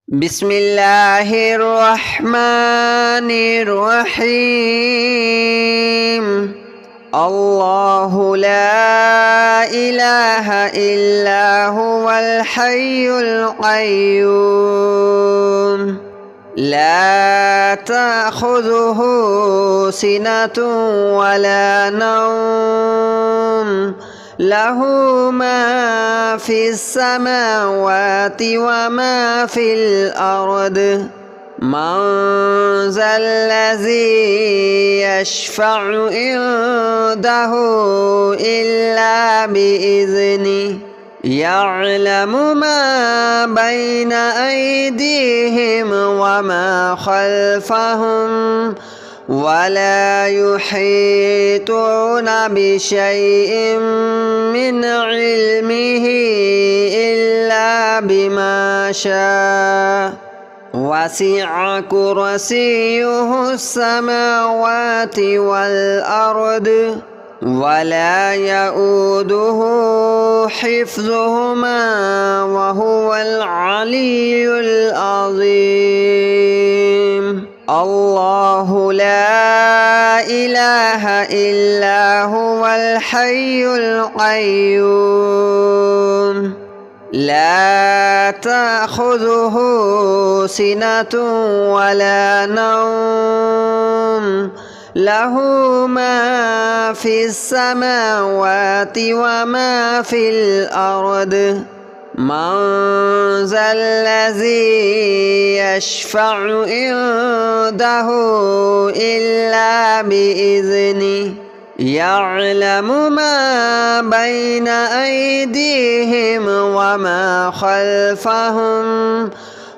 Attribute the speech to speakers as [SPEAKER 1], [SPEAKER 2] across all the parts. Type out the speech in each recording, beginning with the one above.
[SPEAKER 1] بسم الله الرحمن الرحيم. الله لا إله إلا هو الحي القيوم لا تأخذه سنة ولا نوم له ما في السماوات وما في الأرض من ذا الذي يشفع عنده إلا بإذنه يعلم ما بين أيديهم وما خلفهم ولا يحيطون بشيء من علمه إلا بما شاء وسع كرسيه السماوات والأرض ولا يؤوده حفظهما وهو العلي العظيم. الله لا إله إلا هو الحي القيوم لا تأخذه سنة ولا نوم له ما في السماوات وما في الأرض من ذا الذي يشفع عنده إلا بإذنه يعلم ما بين أيديهم وما خلفهم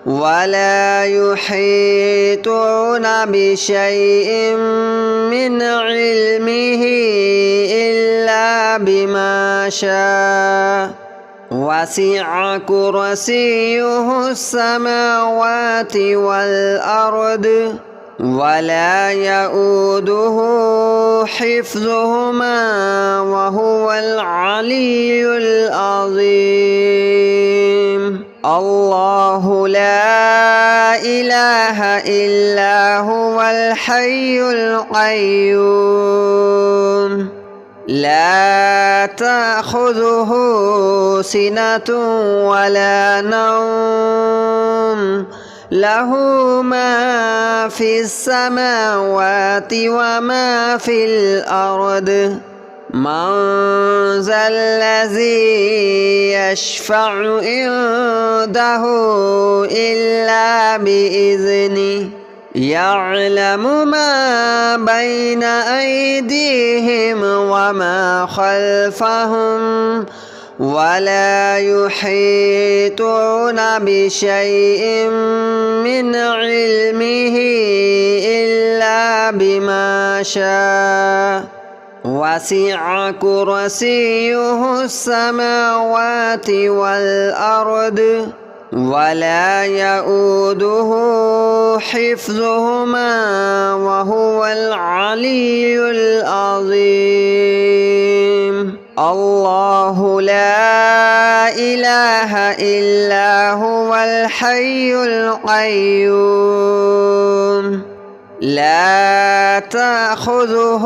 [SPEAKER 1] ولا يحيطون بشيء من علمه إلا بما شاء وسع كرسيه السماوات والأرض ولا يؤوده حفظهما وهو العلي العظيم. الله لا إله إلا هو الحي القيوم لا تأخذه سنة ولا نوم له ما في السماوات وما في الأرض من ذا الذي يشفع عنده إلا بإذنه يعلم ما بين أيديهم وما خلفهم ولا يحيطون بشيء من علمه إلا بما شاء وسع كرسيه السماوات والأرض ولا يؤوده حفظهما وهو العلي العظيم. الله لا إله إلا هو الحي القيوم لا تأخذه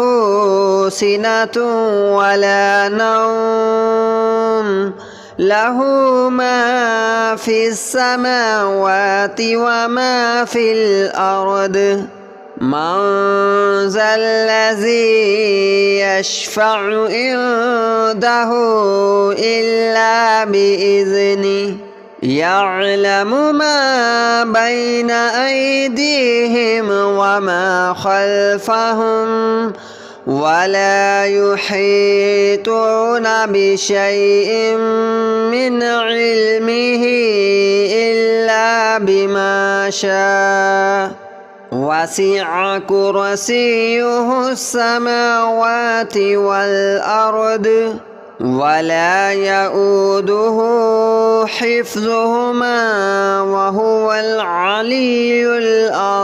[SPEAKER 1] سنة ولا نوم له ما في السماوات وما في الأرض من ذا الذي يشفع عنده إلا بإذنه يعلم ما بين أيديهم وما خلفهم ولا يحيطون بشيء من علمه إلا بما شاء وسع كرسيه السماوات والأرض ولا يؤوده حفظهما وهو العلي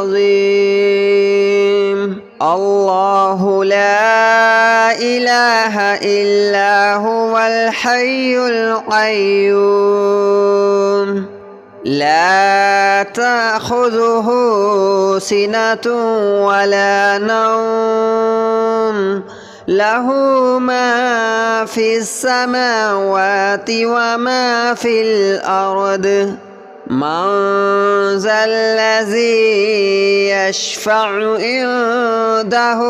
[SPEAKER 1] العظيم. الله لا إله إلا هو الحي القيوم لا تأخذه سنة ولا نوم له ما في السماوات وما في الأرض من ذا الذي يشفع عنده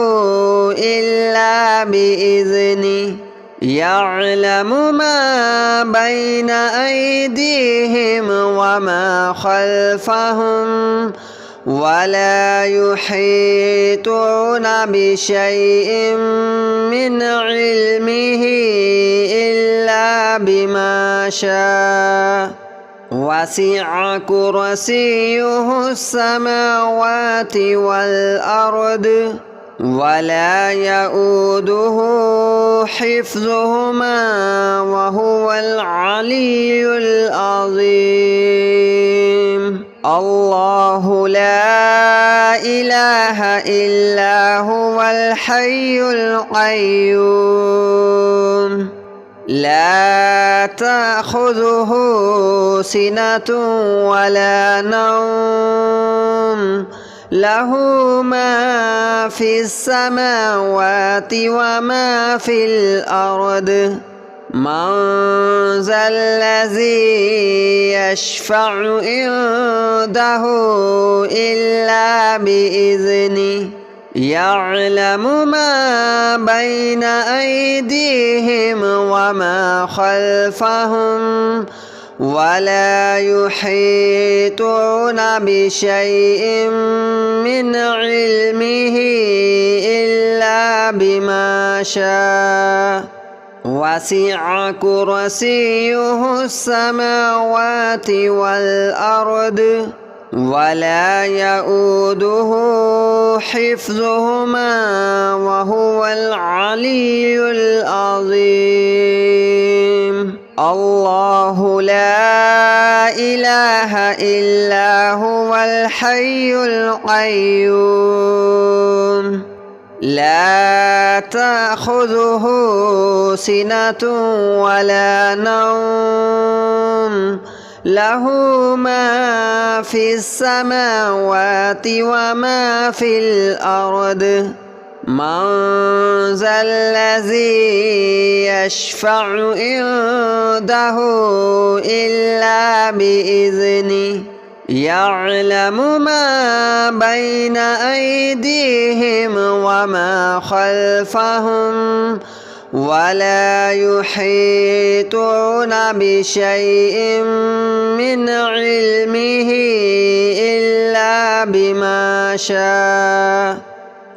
[SPEAKER 1] إلا بإذنه يعلم ما بين أيديهم وما خلفهم ولا يحيطون بشيء من علمه إلا بما شاء وسع كرسيه السماوات والأرض ولا يؤوده حفظهما وهو العلي العظيم الله لا إله إلا هو الحي القيوم لا تأخذه سنة ولا نوم له ما في السماوات وما في الأرض من ذا الذي يشفع عنده إلا بإذنه يعلم ما بين أيديهم وما خلفهم ولا يحيطون بشيء من علمه إلا بما شاء وسع كرسيه السماوات والأرض ولا يؤوده حفظهما وهو العلي العظيم الله لا إله إلا هو الحي القيوم لا تأخذه سنة ولا نوم له ما في السماوات وما في الأرض من ذا الذي يشفع عنده إلا بإذنه يعلم ما بين أيديهم وما خلفهم ولا يحيطون بشيء من علمه إلا بما شاء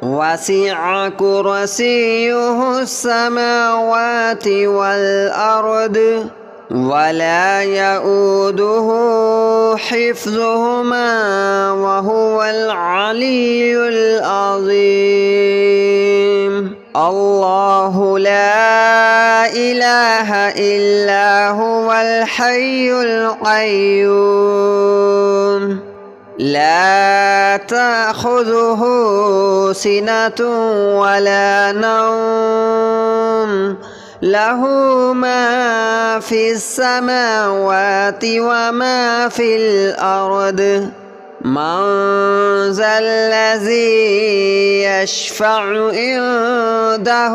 [SPEAKER 1] وسع كرسيه السماوات والأرض ولا يؤوده حفظهما وهو العلي العظيم الله لا إله إلا هو الحي القيوم لا تأخذه سنة ولا نوم له ما في السماوات وما في الأرض من ذا الذي يشفع عنده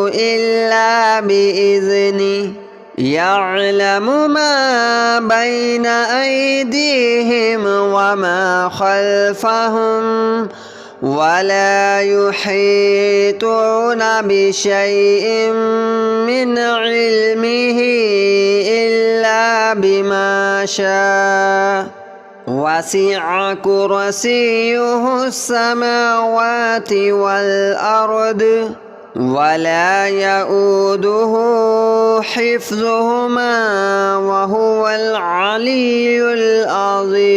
[SPEAKER 1] إلا بإذنه يعلم ما بين أيديهم وما خلفهم ولا يحيطون بشيء من علمه إلا بما شاء وسع كرسيه السماوات والأرض ولا يؤوده حفظهما وهو العلي العظيم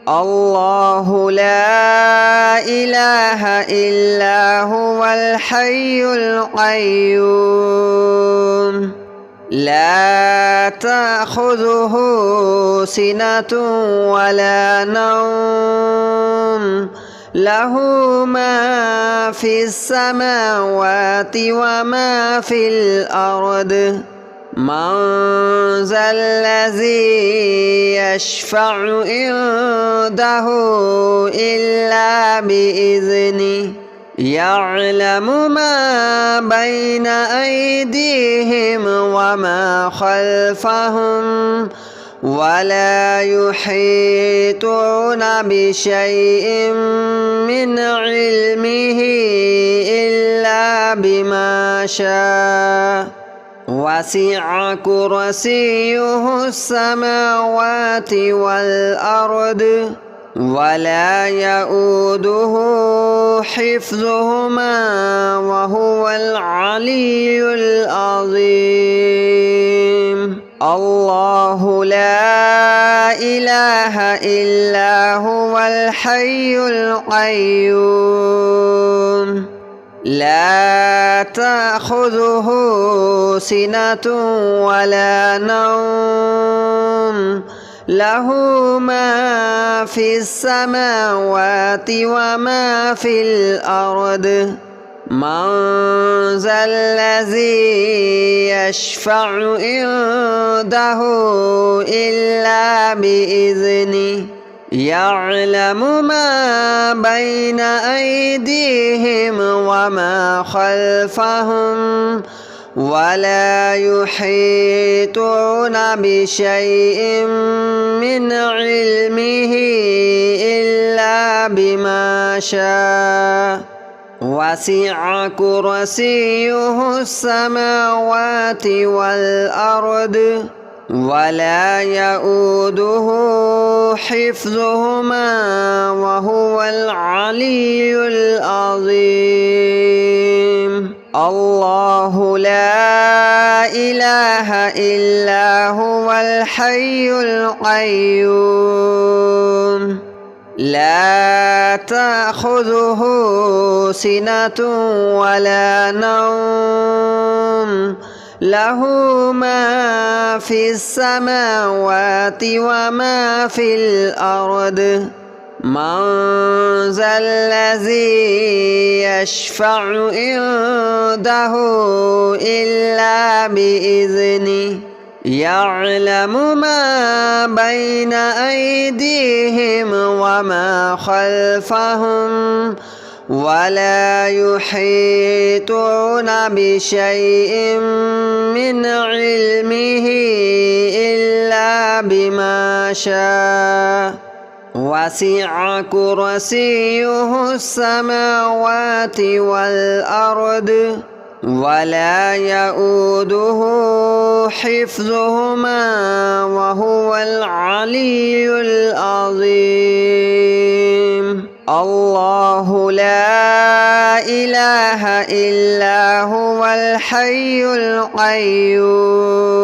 [SPEAKER 1] الله لا إله إلا هو الحي القيوم لا تأخذه سنة ولا نوم له ما في السماوات وما في الأرض من ذا الذي يشفع عنده إلا بإذنه يعلم ما بين أيديهم وما خلفهم ولا يحيطون بشيء من علمه إلا بما شاء وسع كرسيه السماوات والأرض ولا يؤوده حفظهما وهو العلي العظيم. الله لا إله إلا هو الحي القيوم لا تأخذه سنة ولا نوم له ما في السماوات وما في الأرض من ذا الذي يشفع عنده إلا بإذنه يعلم ما بين أيديهم وما خلفهم ولا يحيطون بشيء من علمه إلا بما شاء وسع كرسيه السماوات والأرض ولا يؤوده حفظهما وهو العلي العظيم. الله لا إله إلا هو الحي القيوم لا تأخذه سنة ولا نوم له ما في السماوات وما في الأرض من ذا الذي يشفع عنده إلا بإذنه يعلم ما بين أيديهم وما خلفهم ولا يحيطون بشيء من علمه إلا بما شاء وسع كرسيه السماوات والأرض ولا يؤوده حفظهما وهو العلي العظيم. الله لا إله إلا هو الحي القيوم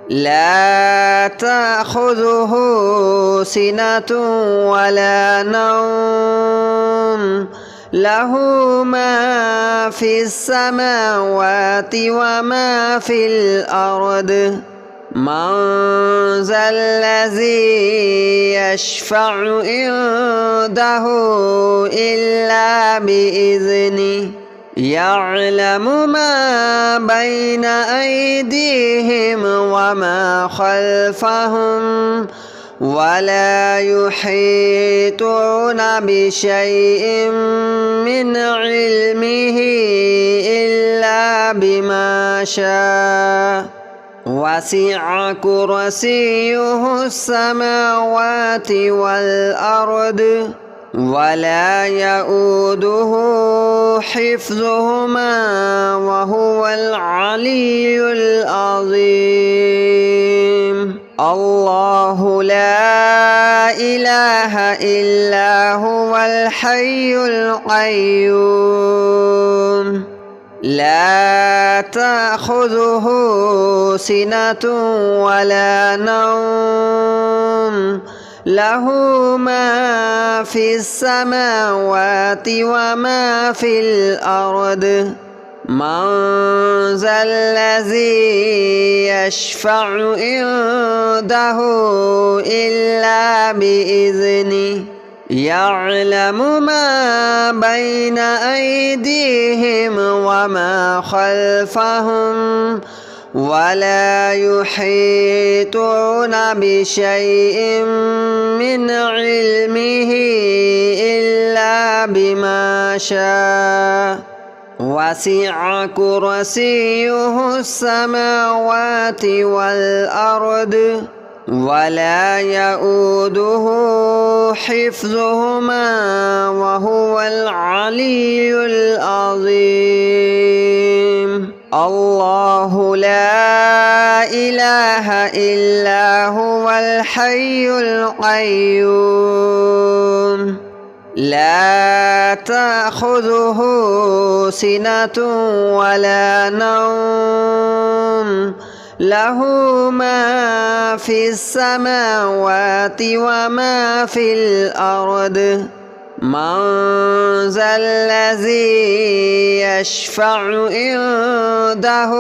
[SPEAKER 1] لا تأخذه سنة ولا نوم له ما في السماوات وما في الأرض من ذا الذي يشفع عنده إلا بإذنه يعلم ما بين أيديهم وما خلفهم ولا يحيطون بشيء من علمه إلا بما شاء وسع كرسيه السماوات والأرض ولا يؤوده حفظهما وهو العلي العظيم. الله لا إله إلا هو الحي القيوم لا تأخذه سنة ولا نوم له ما في السماوات وما في الأرض من ذا الذي يشفع عنده إلا بإذنه يعلم ما بين أيديهم وما خلفهم ولا يحيطون بشيء من علمه إلا بما شاء وسع كرسيه السماوات والأرض ولا يؤوده حفظهما وهو العلي العظيم الله لا إله إلا هو الحي القيوم لا تأخذه سنة ولا نوم له ما في السماوات وما في الأرض من ذا الذي يشفع عنده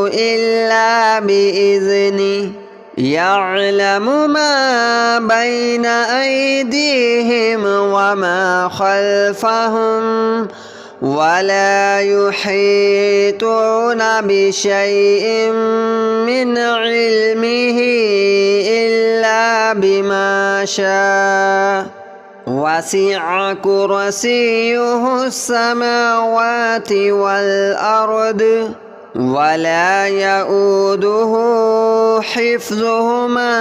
[SPEAKER 1] إلا بإذنه يعلم ما بين أيديهم وما خلفهم ولا يحيطون بشيء من علمه إلا بما شاء وسع كرسيه السماوات والأرض ولا يؤوده حفظهما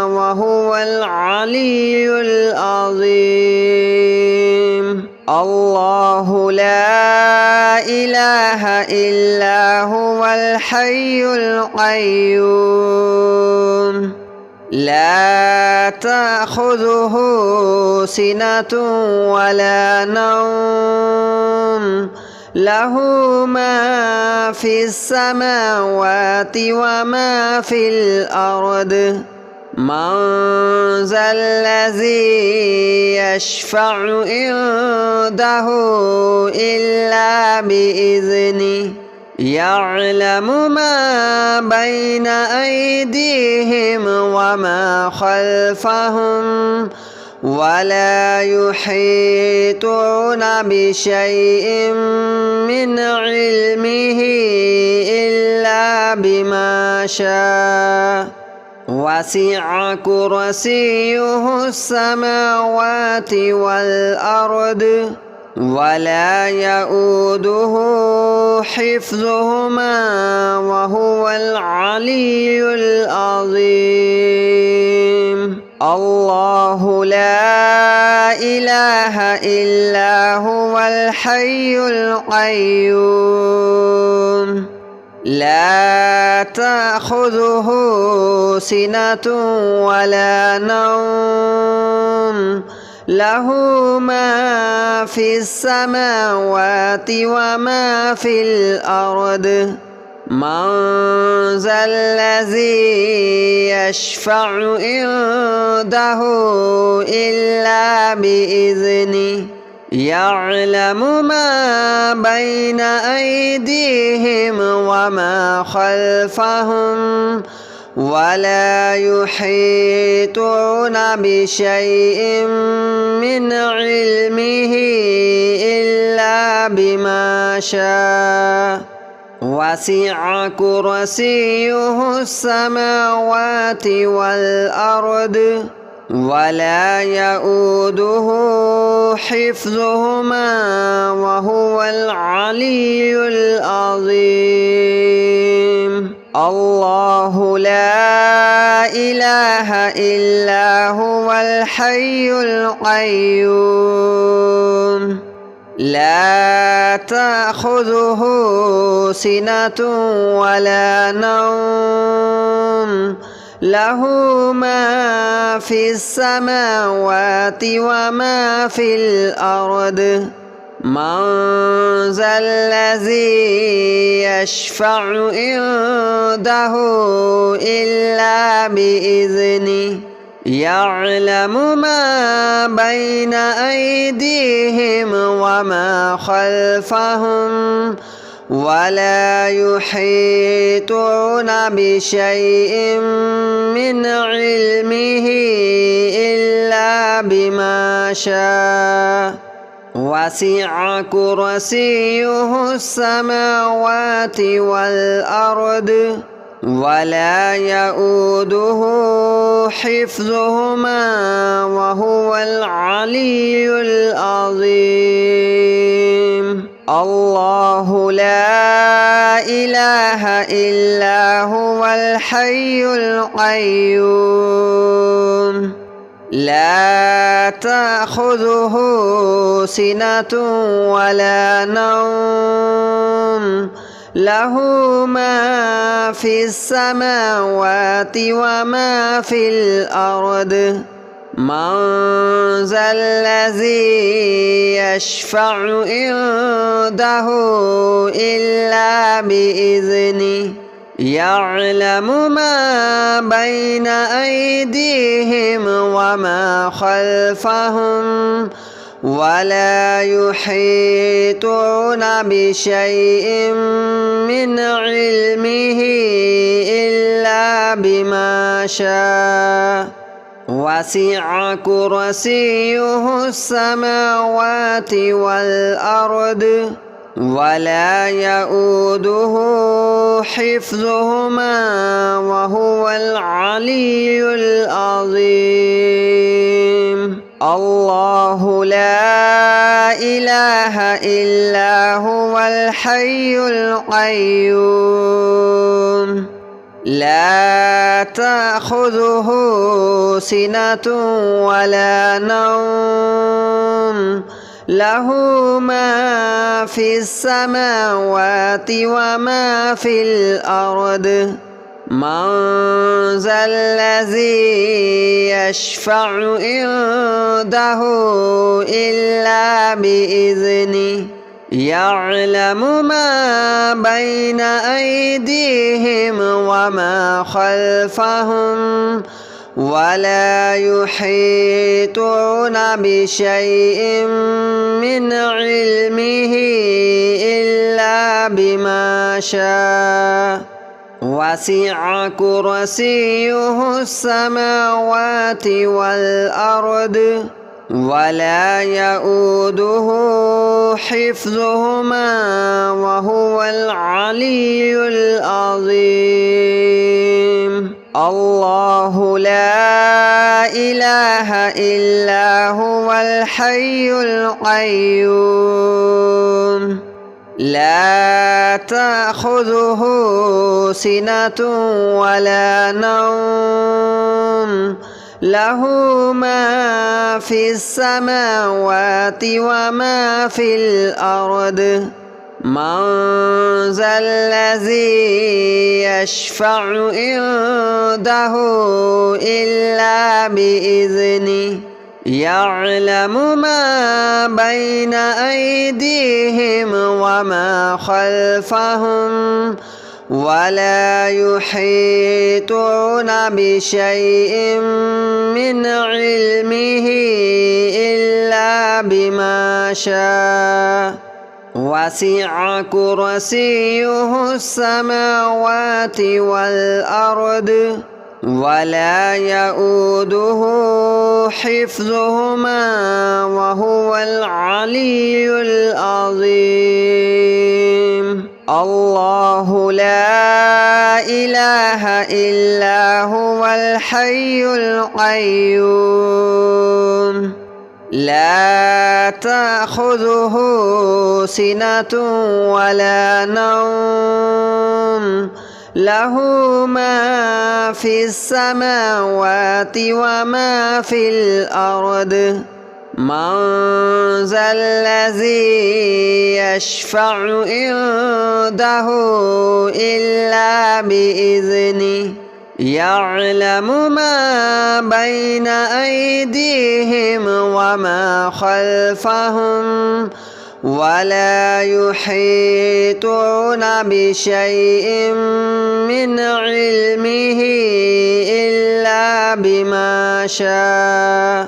[SPEAKER 1] وهو العلي العظيم الله لا إله إلا هو الحي القيوم لا تأخذه سنة ولا نوم له ما في السماوات وما في الأرض من ذا الذي يشفع عنده إلا بإذنه يعلم ما بين أيديهم وما خلفهم ولا يحيطون بشيء من علمه إلا بما شاء وسع كرسيه السماوات والأرض ولا يؤوده حفظهما وهو العلي العظيم الله لا إله إلا هو الحي القيوم لا تأخذه سنة ولا نوم له ما في السماوات وما في الأرض من ذا الذي يشفع عنده إلا بإذنه يعلم ما بين أيديهم وما خلفهم ولا يحيطون بشيء من علمه إلا بما شاء وسع كرسيه السماوات والأرض ولا يؤوده حفظهما وهو العلي العظيم الله لا إله إلا هو الحي القيوم لا تأخذه سنة ولا نوم له ما في السماوات وما في الأرض من ذا الذي يشفع عنده إلا بإذنه يعلم ما بين أيديهم وما خلفهم ولا يحيطون بشيء من علمه إلا بما شاء وسع كرسيه السماوات والأرض ولا يؤوده حفظهما وهو العلي العظيم الله لا إله إلا هو الحي القيوم لا تأخذه سنة ولا نوم له ما في السماوات وما في الأرض من ذا الذي يشفع عنده إلا بإذنه يعلم ما بين أيديهم وما خلفهم ولا يحيطون بشيء من علمه إلا بما شاء وسع كرسيه السماوات والأرض ولا يؤوده حفظهما وهو العلي العظيم الله لا إله إلا هو الحي القيوم لا تأخذه سنة ولا نوم له ما في السماوات وما في الأرض من ذا الذي يشفع عنده إلا بإذنه يعلم ما بين أيديهم وما خلفهم ولا يحيطون بشيء من علمه إلا بما شاء وسع كرسيه السماوات والأرض ولا يؤوده حفظهما وهو العلي العظيم الله لا إله إلا هو الحي القيوم لا تأخذه سنة ولا نوم له ما في السماوات وما في الأرض من ذا الذي يشفع عنده إلا بإذنه يعلم ما بين أيديهم وما خلفهم ولا يحيطون بشيء من علمه إلا بما شاء وسع كرسيه السماوات والأرض ولا يؤوده حفظهما وهو العلي العظيم الله لا إله إلا هو الحي القيوم لا تأخذه سنة ولا نوم له ما في السماوات وما في الأرض من ذا الذي يشفع عنده إلا بإذنه يعلم ما بين أيديهم وما خلفهم ولا يحيطون بشيء من علمه إلا بما شاء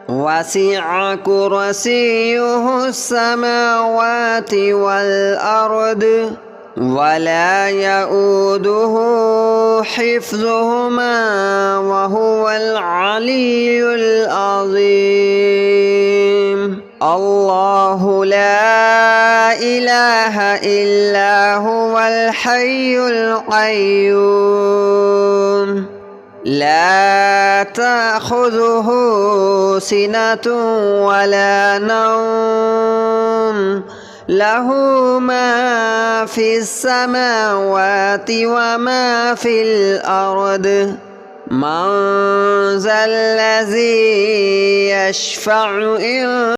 [SPEAKER 1] وسع كرسيه السماوات والأرض ولا يؤوده حفظهما وهو العلي العظيم الله لا إله إلا هو الحي القيوم لا تأخذه سنة ولا نوم له ما في السماوات وما في الأرض من ذا الذي يشفع